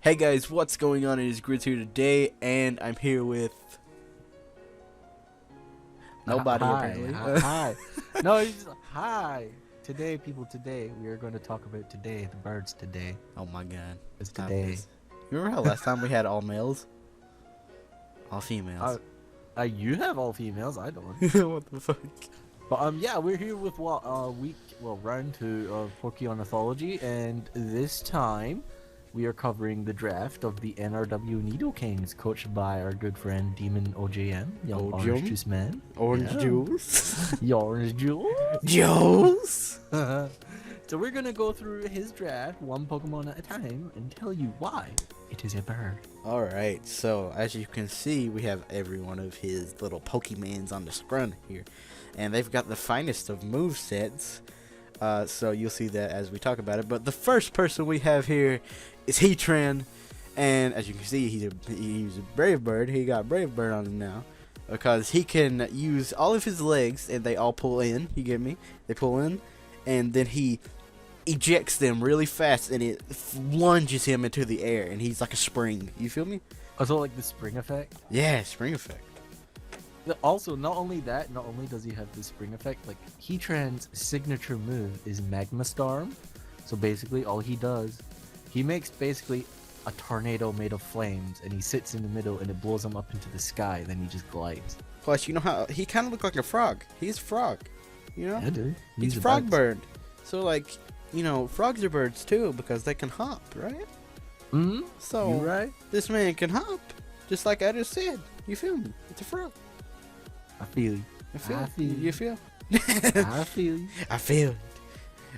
Hey guys, what's going on? It is Grizz here today, and I'm here with nobody apparently. Hi. No, it's just, hi. Today, people, today, we are going to talk about today, the birds today. Oh my god. It's Stop today. this. You remember how last time we had all males? All females. You have all females, I don't. What the fuck? But, yeah, we're here with, round 2 of Poké-Ornithology, and this time, we are covering the draft of the NRW Nidokings, coached by our good friend Demon OJM, Young Orange Juice Man. Orange juice? Orange Juice? Juice? So we're gonna go through his draft one Pokemon at a time and tell you why it is a bird. Alright, so as you can see, we have every one of his little Pokemans on the screen here. And they've got the finest of movesets. So you'll see that as we talk about it. But the first person we have here is Heatran, and as you can see, he's a Brave Bird. He got Brave Bird on him now because he can use all of his legs, and they all pull in. You get me? They pull in, and then he ejects them really fast, and it lunges him into the air, and he's like a spring. You feel me? Also, like the spring effect. Yeah, spring effect. Also, not only does he have the spring effect, like Heatran's signature move is Magma Storm. So basically, all he does, he makes basically a tornado made of flames, and he sits in the middle, and it blows him up into the sky. Then he just glides. Plus, you know how he kind of looks like a frog. He's a frog, you know? Yeah, dude. He's a frog bird. So, like, you know, frogs are birds too because they can hop, right? Mm-hmm. So, you right? This man can hop, just like I just said. You feel me? It's a frog. I feel you. I feel. I feel You feel? I feel you. I feel.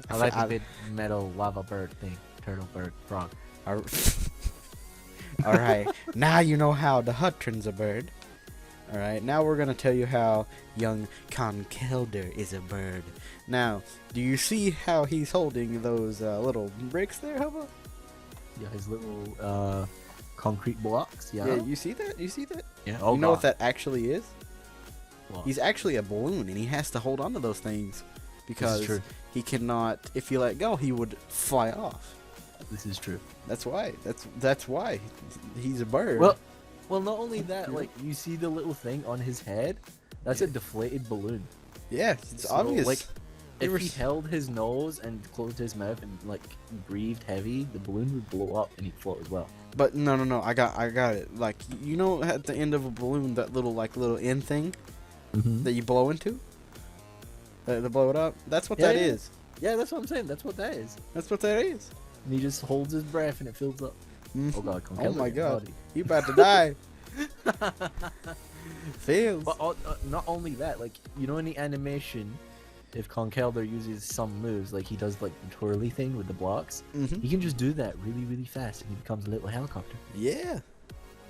I like the big metal lava bird thing. Turtle bird frog. Alright, now you know how the Hutron's a bird. Alright, now we're gonna tell you how young Conkeldurr is a bird. Now, do you see how he's holding those little bricks there, Hubba? Yeah, his little concrete blocks. Yeah. Yeah, you see that? You see that? Yeah. Oh, you know what that actually is? What? He's actually a balloon, and he has to hold on to those things because he cannot. If you let go, he would fly off. This is true. That's why. That's why he's a bird. Well, not only that, like you see the little thing on his head. That's a deflated balloon. Yeah, it's obvious. Like, if he held his nose and closed his mouth and like breathed heavy, the balloon would blow up and he'd float as well. But no, I got it. Like, you know, at the end of a balloon, that little end thing that you blow into, to blow it up. That's what that is. Yeah, that's what I'm saying. That's what that is. That's what that is. And he just holds his breath and it fills up. Oh god! Oh my god! You about to die? Feels. But not only that, like you know, in the animation, if Conkeldurr uses some moves, like he does like the twirly thing with the blocks, he can just do that really, really fast, and he becomes a little helicopter. Yeah.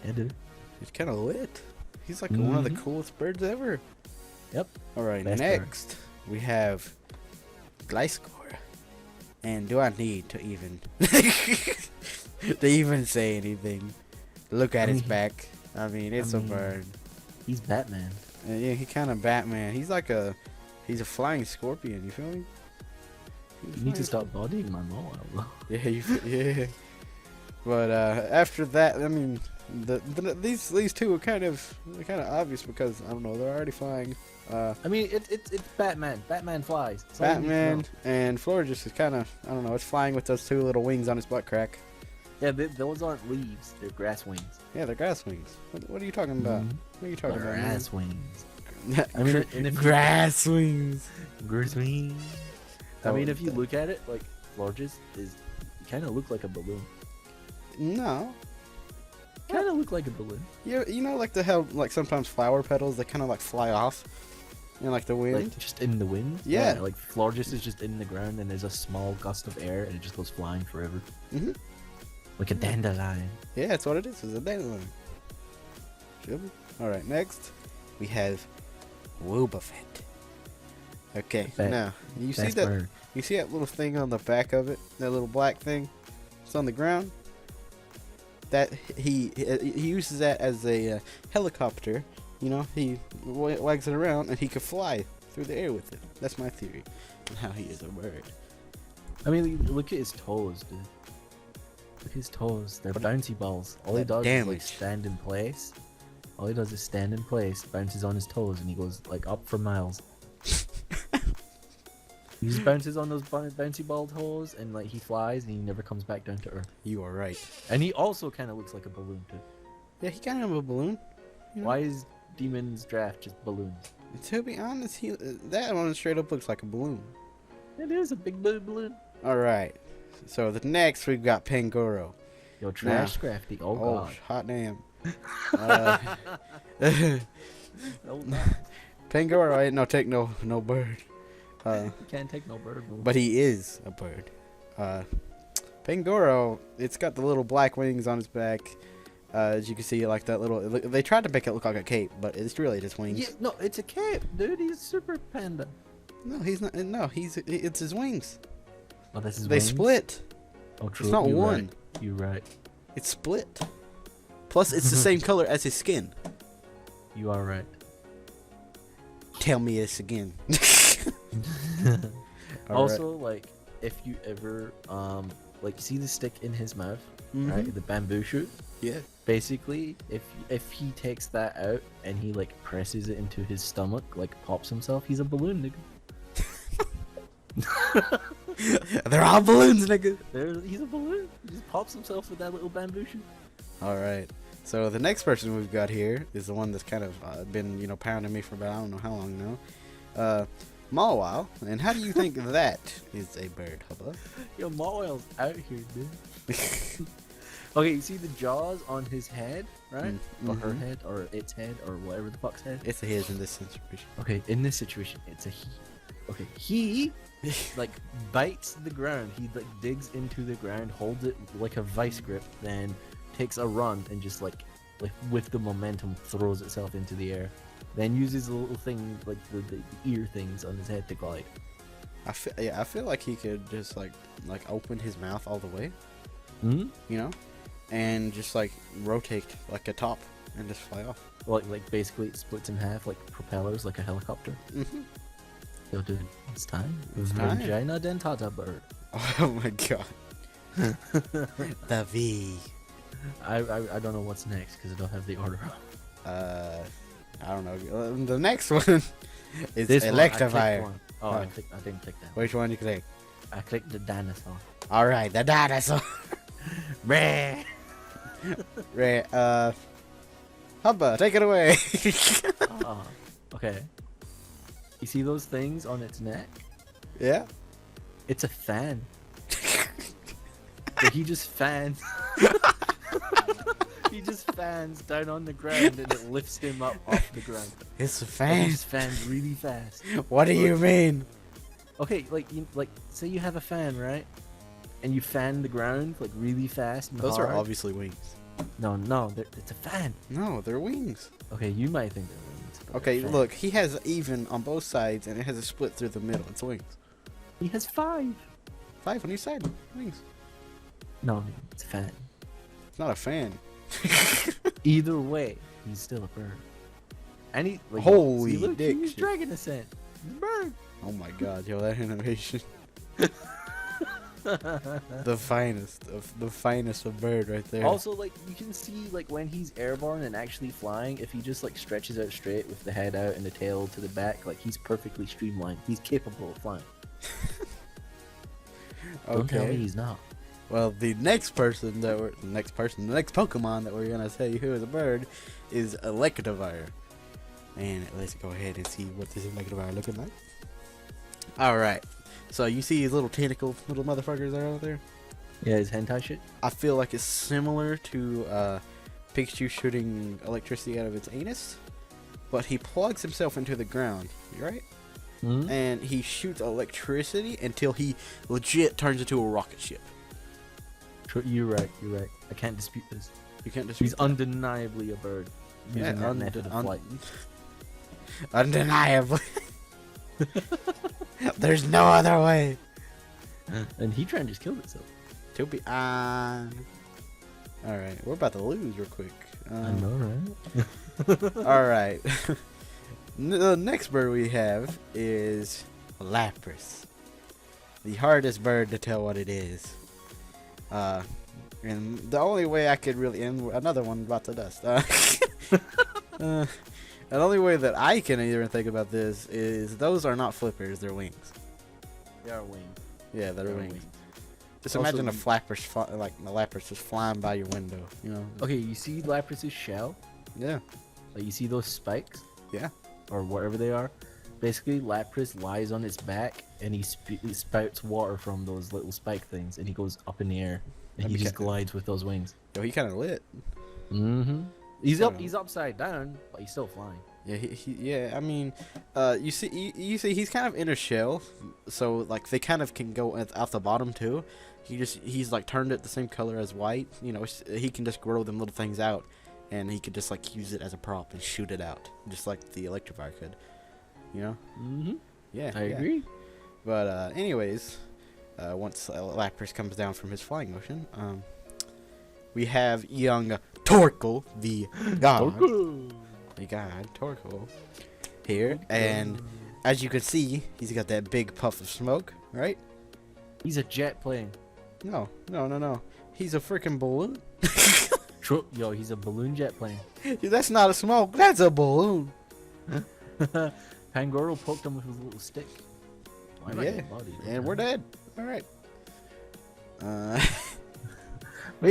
Yeah, dude. He's kind of lit. He's like one of the coolest birds ever. Yep. All right. Next, we have Gliscor. And do I need to even say anything? Look at his back. I mean, it's a bird. He's Batman. Yeah, he kind of Batman. He's a flying scorpion. You feel me? You need to stop bodying my Malwa. Yeah. But after that, I mean, these two are kind of obvious because I don't know, they're already flying. I mean, it's Batman. Batman flies. Batman and Floris is kind of, I don't know, it's flying with those two little wings on his butt crack. Yeah, those aren't leaves. They're grass wings. Yeah, they're grass wings. What are you talking about? What are you talking about? Grass wings. I mean, grass wings. Grass wings. I mean, if you look at it, like Floris kind of look like a balloon. No. Kind of look like a balloon. Yeah, you know, like like sometimes flower petals, they kind of like fly off in like the wind. Like just in the wind. Yeah. Like Floris is just in the ground, and there's a small gust of air, and it just goes flying forever. Like a dandelion. Yeah, that's what it is. It's a dandelion. All right, next we have Wobbuffet. Okay, now you see that bird. You see that little thing on the back of it? That little black thing? It's on the ground. That he uses that as a helicopter. You know, he wags it around and he could fly through the air with it. That's my theory on how he is a bird. I mean, look at his toes, dude. Look at his toes. They're bouncy balls. All he That does is like damage. stand in place. All he does is stand in place, bounces on his toes, and he goes like up for miles. He just bounces on those bouncy ball toes, and like he flies, and he never comes back down to earth. You are right. And he also kind of looks like a balloon too. Yeah, he kind of a balloon. You know? Why is Demon's Draft just balloons? To be honest, that one straight up looks like a balloon. It is a big blue balloon. All right. So the next we've got Pangoro. Yo, trash Scrafty. Oh god. Hot damn. Oh no. Pangoro ain't no bird. You can't take no bird. Bro. But he is a bird. Pangoro, it's got the little black wings on its back. As you can see, like that little. They tried to make it look like a cape, but it's really just wings. Yeah, no, it's a cape, dude. He's a super panda. No, he's not. No, it's his wings. Oh, that's his They wings? split. Oh, true. It's not You're one. Right. You're right. It's split. Plus, it's the same color as his skin. You are right. Tell me this again. Also, like, if you ever like see the stick in his mouth, right, the bamboo shoot. Yeah. Basically, if he takes that out and he like presses it into his stomach, like pops himself, he's a balloon, nigga. They're all balloons, nigga. He's a balloon. He just pops himself with that little bamboo shoot. All right. So the next person we've got here is the one that's kind of been, pounding me for about I don't know how long now. Malwa. And how do you think that is a bird, Hubba? Yo, Malwa's out here, dude. Okay, you see the jaws on his head, right? Or her head, or its head, or whatever the fuck's head. It's a his in this situation. Okay, in this situation, it's a he. Okay, he like bites the ground. He like digs into the ground, holds it like a vice grip, then takes a run and just like with the momentum throws itself into the air. Then uses the little thing like the ear things on his head to glide. I feel like he could just like open his mouth all the way, and just like rotate like a top and just fly off. Like basically it splits in half like propellers, like a helicopter. Yo, dude, it's time. Vagina dentata bird. Oh my god. The V. I don't know what's next because I don't have the order up. I don't know. The next one is This Electivire. one, I clicked one. I didn't click that. Which one you click? I clicked the dinosaur. All right, the dinosaur. Rare. Right. Hubba, take it away. Okay. You see those things on its neck? Yeah. It's a fan. So he just fans. He just fans down on the ground and it lifts him up off the ground. It's a And fan. he just fans really fast. What do you mean? Okay, like say you have a fan, right? And you fan the ground like really fast and Those hard. are obviously wings. No, it's a fan. No, they're wings. Okay, you might think they're wings. but Okay, they're a fan. look, he has even on both sides, and it has a split through the middle. It's wings. He has 5. 5 on each side. Wings. No, it's a fan. It's not a fan. Either way, he's still a bird. And he like, Holy see, look, dick he's shit. dragon ascent. He's a bird. Oh my god, yo, that animation. The finest of bird right there. Also, like you can see, like when he's airborne and actually flying, if he just like stretches out straight with the head out and the tail to the back, like he's perfectly streamlined. He's capable of flying. Don't tell me he's not. Well, the next Pokemon that we're gonna say who is a bird is Electivire. And let's go ahead and see what this Electivire looking like. Alright. So you see these little tentacle little motherfuckers that are out there? Yeah, his hentai shit. I feel like it's similar to Pikachu shooting electricity out of its anus. But he plugs himself into the ground, right? Mm-hmm. And he shoots electricity until he legit turns into a rocket ship. You're right. I can't dispute this. You can't just He's undeniably a bird. Yeah, Using that method of flight. undeniably. There's no other way. And Heatran just killed itself. To be on. Alright, we're about to lose real quick. I know, right? Alright. The next bird we have is Lapras. The hardest bird to tell what it is. And the only way I could really end another one about the dust. The only way that I can even think about this is those are not flippers, they're wings. They are wings. Yeah, they're wings. wings. Just Also, imagine a Lapras, like the Lapras just flying by your window, you know? Okay, you see Lapras' shell? Yeah. Like you see those spikes? Yeah. Or whatever they are? Basically, Lapras lies on its back and he spouts water from those little spike things and he goes up in the air and he just glides with those wings. Yo, he kind of lit. Mm-hmm. He's upside down, but he's still flying. Yeah, yeah. I mean, you see he's kind of in a shell, so like they kind of can go out the bottom too. He's like turned it the same color as white. You know, he can just grow them little things out, and he could just like use it as a prop and shoot it out, just like the Electivire could. You know? Mm-hmm. Yeah, I agree. But anyways, once Lapras comes down from his flying motion, we have young Torkoal, the god. The god Torkoal here, and as you can see, he's got that big puff of smoke, right? He's a jet plane. No. He's a freaking balloon. Yo, he's a balloon jet plane. Dude, that's not a smoke. That's a balloon. Pangoro poked him with his little stick. Yeah, and we're dead. All right. But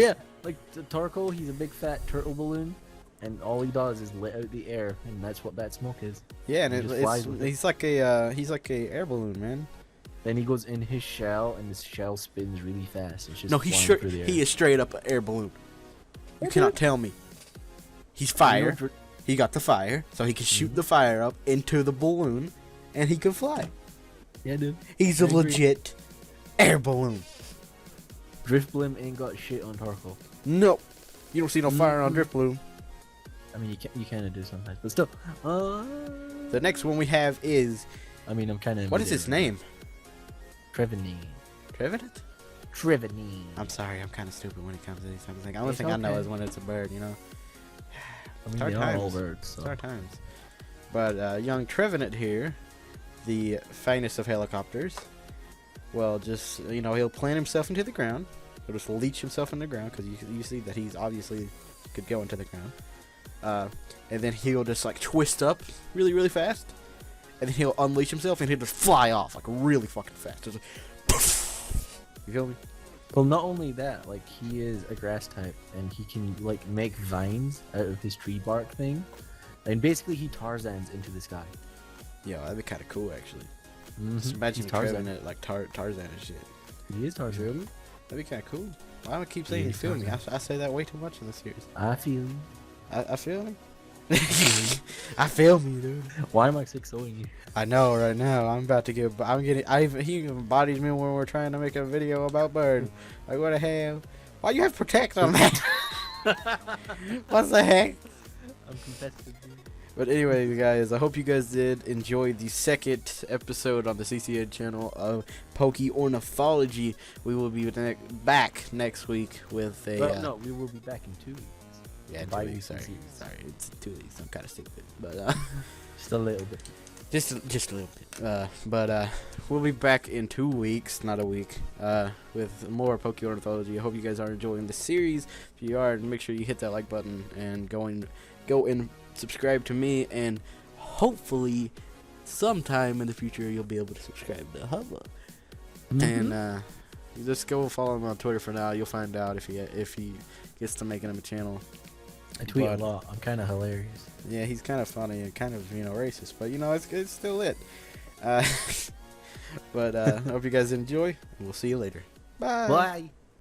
yeah, like the Torkoal, he's a big fat turtle balloon, and all he does is let out the air, and that's what that smoke is. Yeah, and he's like a air balloon, man. Then he goes in his shell, and his shell spins really fast. It's just No, he is straight up an air balloon. You cannot tell me. He's fire. He got the fire, so he can shoot the fire up into the balloon, and he can fly. Yeah, dude. He's a legit air balloon. Driftblim ain't got shit on Torkoal. No, you don't see no fire on Driftbloom. I mean, you kind of do sometimes, but still. The next one we have is. I mean, I'm kind of. What is his name? Trevenant. Trevenant? Trevenant. I'm sorry, I'm kind of stupid when it comes to these types of things. The only thing I know is when it's a bird, you know. I mean, they are all birds. So. It's our times. But young Trevenant here, the finest of helicopters. Well, just he'll plant himself into the ground. He'll just leech himself in the ground because you see that he's obviously could go into the ground. And then he'll just like twist up really, really fast. And then he'll unleash himself and he'll just fly off like really fucking fast. Just like, poof. You feel me? Well, not only that, like he is a grass type and he can like make vines out of his tree bark thing. And basically he Tarzans into the sky. Yeah, that'd be kind of cool actually. Mm-hmm. Just imagine Tarzan like Tarzan and shit. He is Tarzan. You feel me? That'd be kind of cool. Why do I keep saying you feel me? I say that way too much in this series. I feel you. I feel me. I feel me, dude. Why am I 6-0ing you? I know right now. He even bodies me when we're trying to make a video about birds. Like what the hell? Why you have protect on that? What the heck? I'm competitive, dude. But anyway, guys, I hope you guys did enjoy the second episode on the CCL channel of Poké-Ornithology. We will be back next week with a... Well, no, we will be back in 2 weeks. Yeah, 2 weeks. Sorry, it's 2 weeks. I'm kind of stupid, but just a little bit. Just a little bit. But we'll be back in 2 weeks, not a week, with more Poké-Ornithology. I hope you guys are enjoying the series. If you are, make sure you hit that like button and go and subscribe to me, and hopefully sometime in the future you'll be able to subscribe to Hubba. Mm-hmm. And you just go follow him on Twitter for now. You'll find out if he gets to making him a channel. I tweet a lot. I'm kind of hilarious. Yeah, he's kind of funny and kind of racist, but it's still lit. But I hope you guys enjoy, and we'll see you later. Bye. Bye.